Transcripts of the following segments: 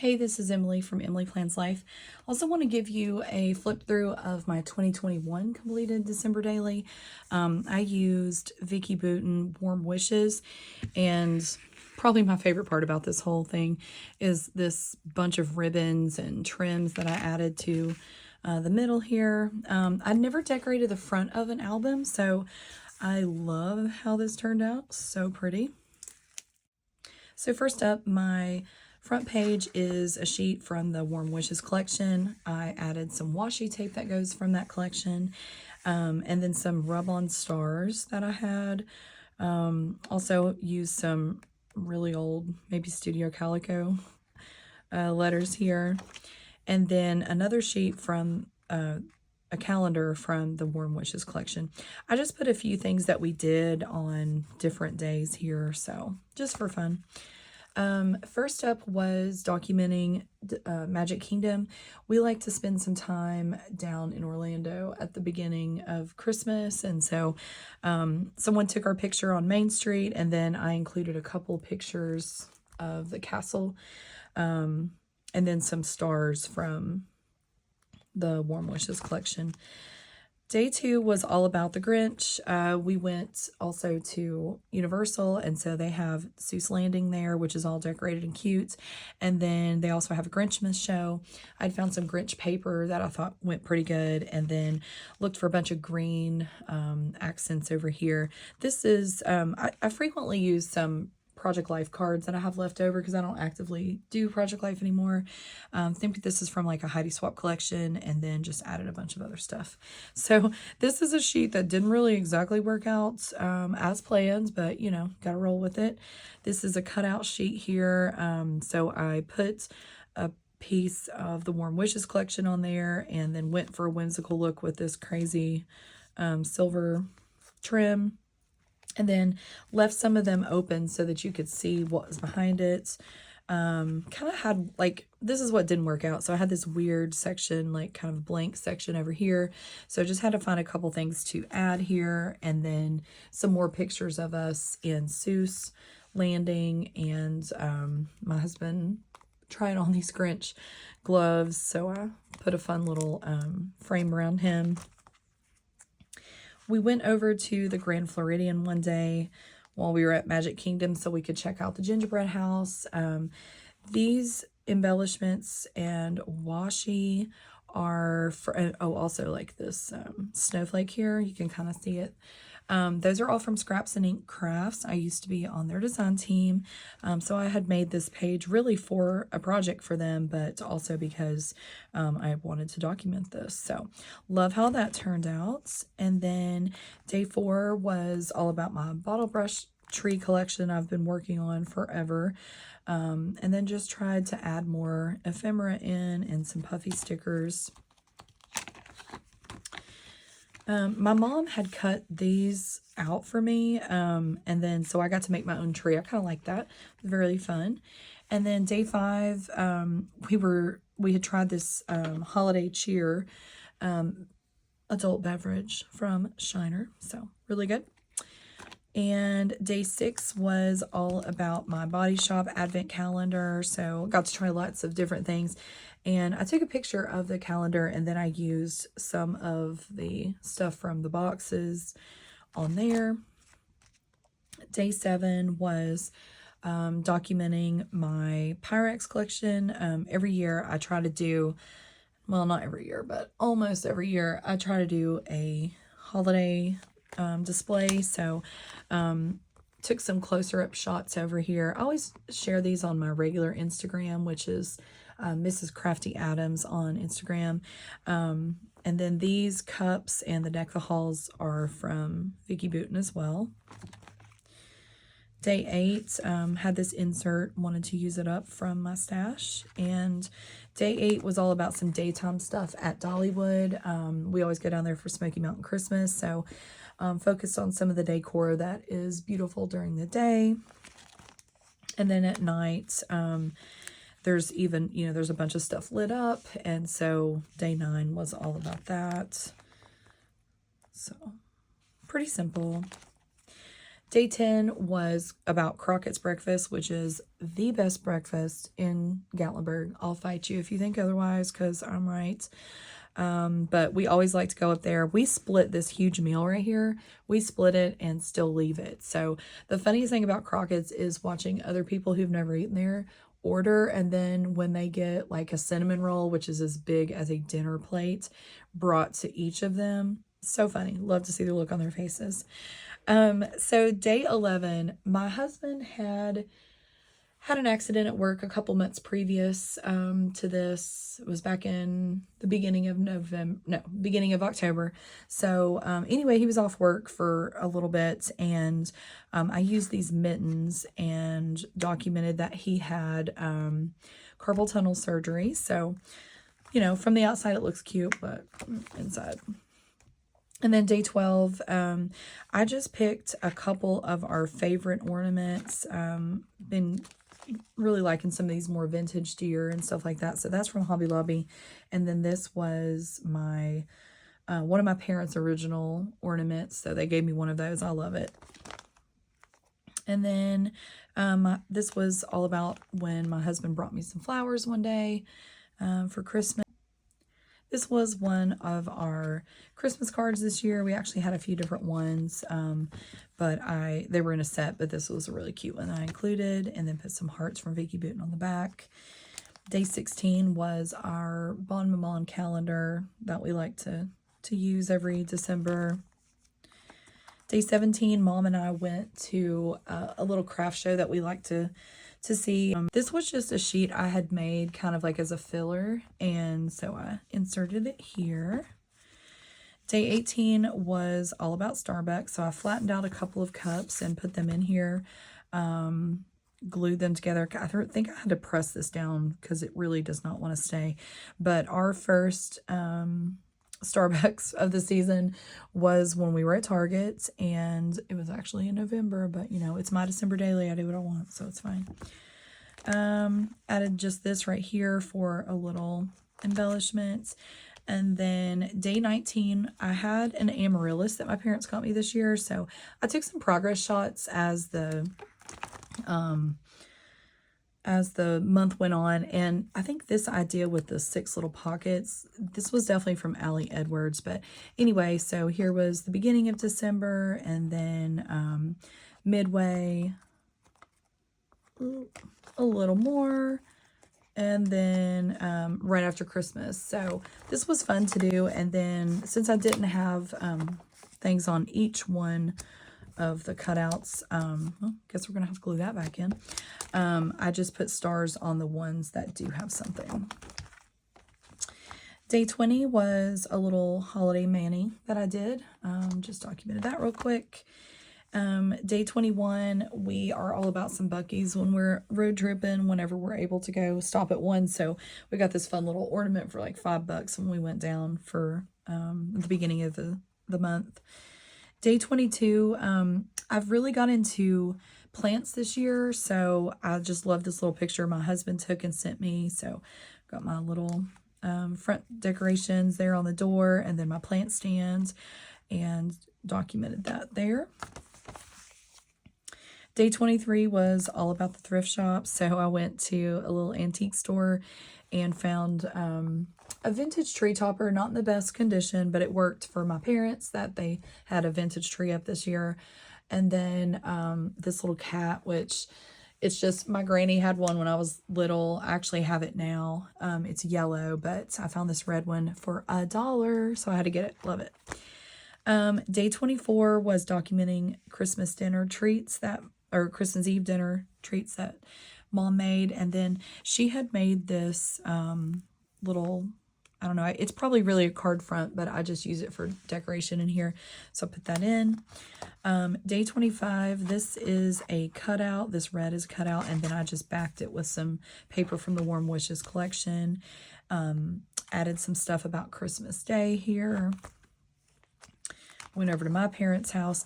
Hey, this is Emily from Emily Plans Life. Also want to give you a flip through of my 2021 completed December daily. I used Vicky Bouton Warm Wishes, and probably my favorite part about this whole thing is this bunch of ribbons and trims that I added to the middle here. I'd never decorated the front of an album, so I love how this turned out. So pretty. So first up, my front page is a sheet from the Warm Wishes collection. I added some washi tape that goes from that collection, and then some rub-on stars that I had. Also used some really old, maybe Studio Calico letters here. And then another sheet from a calendar from the Warm Wishes collection. I just put a few things that we did on different days here, so just for fun. First up was documenting Magic Kingdom. We like to spend some time down in Orlando at the beginning of Christmas, and so someone took our picture on Main Street, and then I included a couple pictures of the castle, and then some stars from the Warm Wishes collection. Day 2 was all about the Grinch. We went also to Universal, and so they have Seuss Landing there, which is all decorated and cute. And then they also have a Grinchmas show. I'd found some Grinch paper that I thought went pretty good, and then looked for a bunch of green accents over here. This is, I frequently use some Project Life cards that I have left over because I don't actively do Project Life anymore. I think this is from like a Heidi Swap collection, and then just added a bunch of other stuff. So this is a sheet that didn't really exactly work out as planned, but you know, gotta roll with it. This is a cutout sheet here. So I put a piece of the Warm Wishes collection on there, and then went for a whimsical look with this crazy silver trim. And then left some of them open so that you could see what was behind it. Kind of had, like, this is what didn't work out. So I had this weird section, like kind of blank section over here. So just had to find a couple things to add here. And then some more pictures of us in Seuss Landing, and my husband trying on these Grinch gloves. So I put a fun little frame around him. We went over to the Grand Floridian one day while we were at Magic Kingdom so we could check out the gingerbread house. These embellishments and washi are for, oh, also like this snowflake here. You can kind of see it. Those are all from Scraps and Ink Crafts. I used to be on their design team, so I had made this page really for a project for them, but also because I wanted to document this. So love how that turned out. And then day 4 was all about my bottle brush tree collection I've been working on forever. And then just tried to add more ephemera in and some puffy stickers. My mom had cut these out for me, and then so I got to make my own tree. I kind of like that. It was very fun. And then day 5, we had tried this holiday cheer adult beverage from Shiner, so really good. And day 6 was all about my Body Shop advent calendar, so got to try lots of different things. And I took a picture of the calendar, and then I used some of the stuff from the boxes on there. Day 7 was documenting my Pyrex collection. Every year I try to do, well, not every year, but almost every year I try to do a holiday display. So took some closer up shots over here. I always share these on my regular Instagram, which is Mrs. Crafty Adams on Instagram. And then these cups and the deck the halls are from Vicky Bouton as well. Day 8 had this insert, wanted to use it up from my stash. And day 8 was all about some daytime stuff at Dollywood. We always go down there for Smoky Mountain Christmas, so focused on some of the decor that is beautiful during the day. And then at night, there's even, you know, there's a bunch of stuff lit up, and so day 9 was all about that. So pretty simple. Day 10 was about Crockett's breakfast, which is the best breakfast in Gatlinburg. I'll fight you if you think otherwise, because I'm right. But we always like to go up there. We split this huge meal right here. We split it and still leave it. So the funniest thing about Crockett's is watching other people who've never eaten there order, and then when they get like a cinnamon roll, which is as big as a dinner plate, brought to each of them. So funny. Love to see the look on their faces. So day 11, my husband had an accident at work a couple months previous to this. It was back in the beginning of beginning of October. So anyway, he was off work for a little bit, and I used these mittens and documented that he had carpal tunnel surgery. So, you know, from the outside it looks cute, but inside. And then day 12, I just picked a couple of our favorite ornaments. Been really liking some of these more vintage deer and stuff like that. So that's from Hobby Lobby. And then this was my one of my parents' original ornaments. So they gave me one of those. I love it. And then this was all about when my husband brought me some flowers one day for Christmas. This was one of our Christmas cards this year. We actually had a few different ones, but they were in a set, but this was a really cute one I included, and then put some hearts from Vicky Booten on the back. Day 16 was our Bon Maman calendar that we like to use every December. Day 17, Mom and I went to a little craft show that we like to see. This was just a sheet I had made kind of like as a filler, and so I inserted it here. Day 18 was all about Starbucks, so I flattened out a couple of cups and put them in here, glued them together. I think I had to press this down because it really does not want to stay. But our first Starbucks of the season was when we were at Target, and it was actually in November, but you know, it's my December daily. I do what I want, so it's fine. Added just this right here for a little embellishment. And then day 19, I had an amaryllis that my parents got me this year, so I took some progress shots as the month went on, and I think this idea with the 6 little pockets, this was definitely from Allie Edwards. But anyway, so here was the beginning of December, and then midway, a little more, and then right after Christmas. So this was fun to do. And then since I didn't have things on each one of the cutouts, well, guess we're gonna have to glue that back in. I just put stars on the ones that do have something. Day 20 was a little holiday mani that I did. Just documented that real quick. Day 21, we are all about some Buc-ee's when we're road tripping, whenever we're able to go stop at one. So we got this fun little ornament for like $5 when we went down for the beginning of the month. Day 22, I've really got into plants this year, so I just love this little picture my husband took and sent me. So got my little front decorations there on the door, and then my plant stands, and documented that there. Day 23 was all about the thrift shop, so I went to a little antique store and found a vintage tree topper, not in the best condition, but it worked for my parents that they had a vintage tree up this year. And then this little cat, which it's just, my granny had one when I was little. I actually have it now. It's yellow, but I found this red one for $1, so I had to get it. Love it. Day 24 was documenting Christmas dinner treats or Christmas Eve dinner treats that Mom made. And then she had made this little, I don't know, it's probably really a card front, but I just use it for decoration in here. So I put that in. Day 25, this is a cutout. This red is cut out, and then I just backed it with some paper from the Warm Wishes collection. Added some stuff about Christmas Day here. Went over to my parents' house.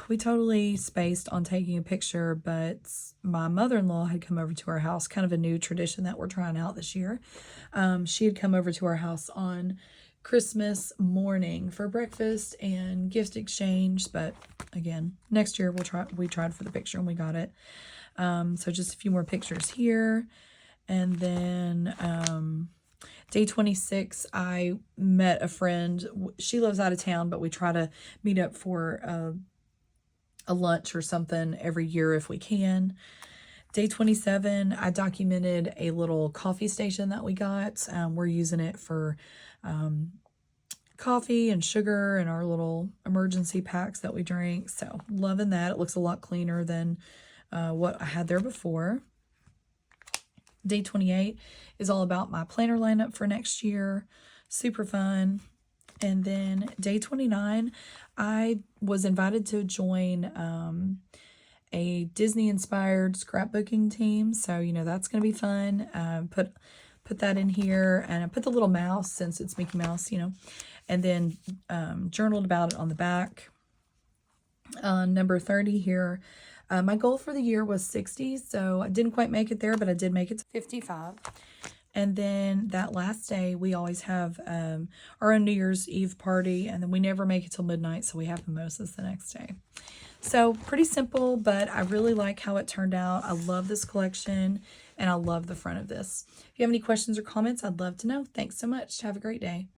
We totally spaced on taking a picture, but my mother-in-law had come over to our house, kind of a new tradition that we're trying out this year. She had come over to our house on Christmas morning for breakfast and gift exchange. But again, next year we tried for the picture and we got it. So just a few more pictures here. And then day 26, I met a friend. She lives out of town, but we try to meet up for a lunch or something every year if we can. Day 27, I documented a little coffee station that we got. We're using it for coffee and sugar and our little emergency packs that we drink. So loving that. It looks a lot cleaner than what I had there before. Day 28 is all about my planner lineup for next year. Super fun. And then day 29, I was invited to join a Disney-inspired scrapbooking team. So, you know, that's going to be fun. Put that in here. And I put the little mouse, since it's Mickey Mouse, you know. And then journaled about it on the back. Number 30 here. My goal for the year was 60, so I didn't quite make it there, but I did make it to 55. And then that last day, we always have our own New Year's Eve party, and then we never make it till midnight, so we have mimosas the next day. So pretty simple, but I really like how it turned out. I love this collection, and I love the front of this. If you have any questions or comments, I'd love to know. Thanks so much. Have a great day.